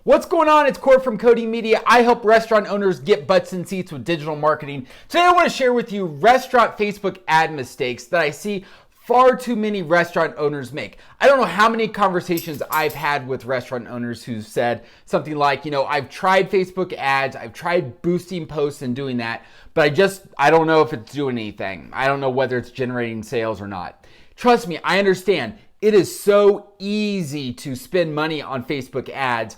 What's going on? It's Court from Cody Media. I help restaurant owners get butts in seats with digital marketing. Today I want to share with you restaurant Facebook ad mistakes that I see far too many restaurant owners make. I don't know how many conversations I've had with restaurant owners who said something like, I've tried Facebook ads, I've tried boosting posts and doing that, but I don't know if it's doing anything. I don't know whether it's generating sales or not. Trust me, I understand. It is so easy to spend money on Facebook ads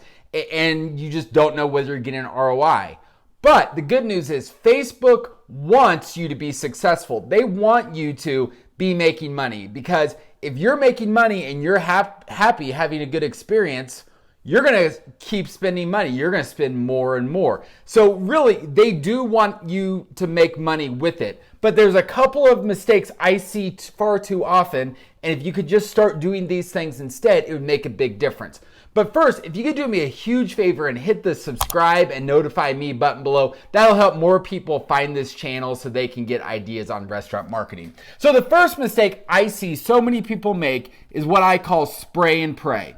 and you just don't know whether you're getting an ROI. But the good news is Facebook wants you to be successful. They want you to be making money, because if you're making money and you're happy having a good experience, you're going to keep spending money. You're going to spend more and more. So really, they do want you to make money with it. But there's a couple of mistakes I see far too often. And if you could just start doing these things instead, it would make a big difference. But first, if you could do me a huge favor and hit the subscribe and notify me button below, that'll help more people find this channel so they can get ideas on restaurant marketing. So the first mistake I see so many people make is what I call spray and pray.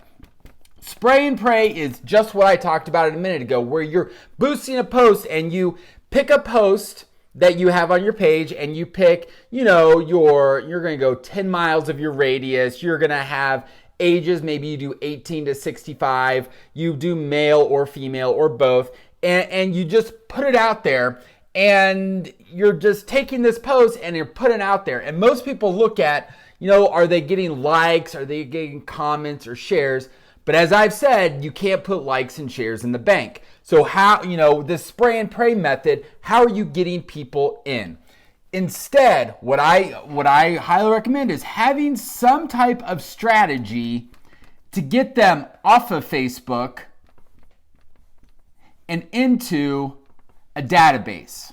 Spray and pray is just what I talked about a minute ago, where you're boosting a post and you pick a post that you have on your page and you pick, you're going to go 10 miles of your radius. You're going to have ages, maybe you do 18 to 65, you do male or female or both, and you just put it out there, and you're just taking this post and you're putting it out there. And most people look at, are they getting likes? Are they getting comments or shares? But as I've said, you can't put likes and shares in the bank. So how, this spray and pray method, how are you getting people in? Instead, what I highly recommend is having some type of strategy to get them off of Facebook and into a database.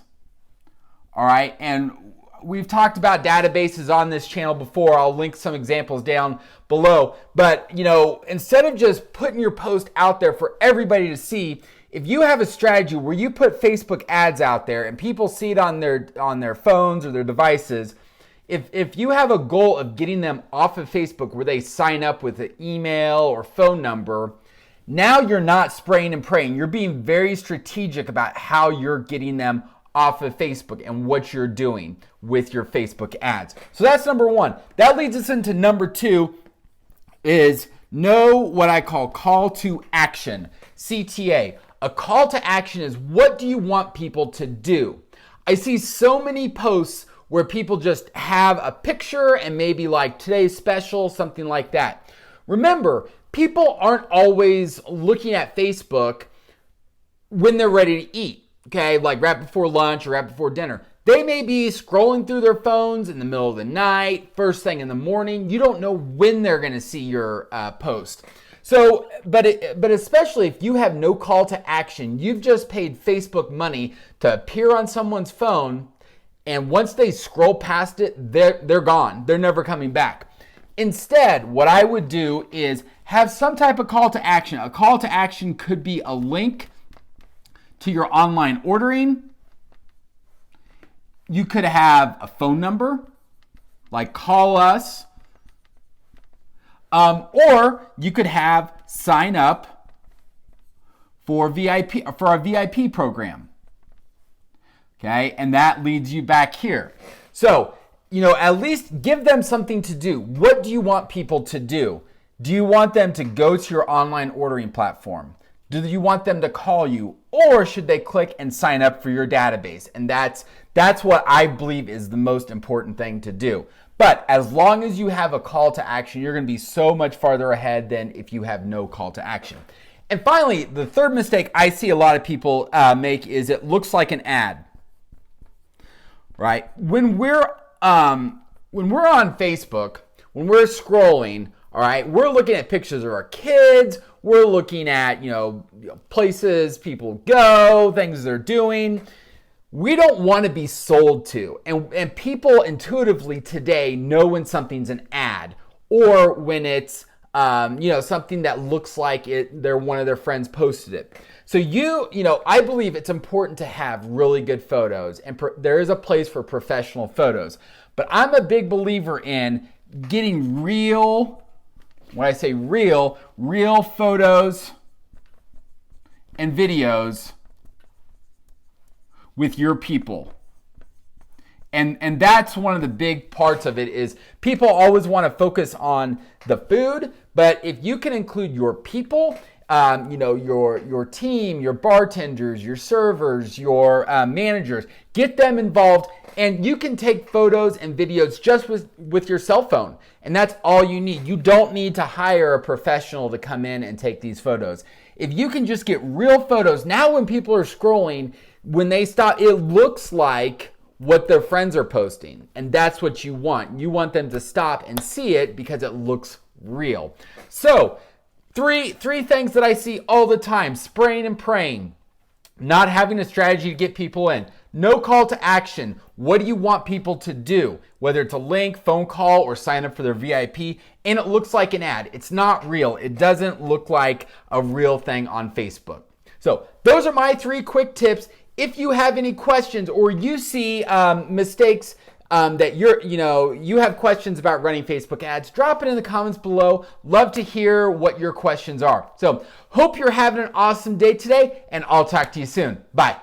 All right, and we've talked about databases on this channel before. I'll link some examples down below. But, instead of just putting your post out there for everybody to see, if you have a strategy where you put Facebook ads out there and people see it on their phones or their devices, if you have a goal of getting them off of Facebook where they sign up with an email or phone number, now you're not spraying and praying. You're being very strategic about how you're getting them off of Facebook and what you're doing with your Facebook ads. So that's number one. That leads us into number two, is know what I call to action, CTA. A call to action is, what do you want people to do? I see so many posts where people just have a picture and maybe like today's special, something like that. Remember, people aren't always looking at Facebook when they're ready to eat, okay? Like right before lunch or right before dinner. They may be scrolling through their phones in the middle of the night, first thing in the morning. You don't know when they're going to see your post. So, but especially if you have no call to action, you've just paid Facebook money to appear on someone's phone, and once they scroll past it, they're gone. They're never coming back. Instead, what I would do is have some type of call to action. A call to action could be a link to your online ordering. You could have a phone number, like call us. Or you could have sign up for our VIP program. Okay, and that leads you back here. So, at least give them something to do. What do you want people to do? Do you want them to go to your online ordering platform? Do you want them to call you? Or should they click and sign up for your database? And that's what I believe is the most important thing to do. But as long as you have a call to action, you're going to be so much farther ahead than if you have no call to action. And finally, the third mistake I see a lot of people make is it looks like an ad, right? When we're on Facebook, when we're scrolling, all right, we're looking at pictures of our kids. We're looking at, places people go, things they're doing. We don't want to be sold to. And people intuitively today know when something's an ad or when it's, something that looks like one of their friends posted it. So I believe it's important to have really good photos, and there is a place for professional photos. But I'm a big believer in getting real, when I say real photos and videos with your people. And that's one of the big parts of it is people always want to focus on the food, but if you can include your people, your team, your bartenders, your servers, your managers, get them involved, and you can take photos and videos just with your cell phone. And that's all you need. You don't need to hire a professional to come in and take these photos. If you can just get real photos, now when people are scrolling, when they stop, it looks like what their friends are posting. And that's what you want. You want them to stop and see it because it looks real. So, three things that I see all the time: spraying and praying, not having a strategy to get people in, no call to action. What do you want people to do? Whether it's a link, phone call, or sign up for their VIP, and it looks like an ad. It's not real. It doesn't look like a real thing on Facebook. So those are my 3 quick tips. If you have any questions or you see mistakes that you have questions about running Facebook ads, drop it in the comments below. Love to hear what your questions are. So hope you're having an awesome day today, and I'll talk to you soon. Bye.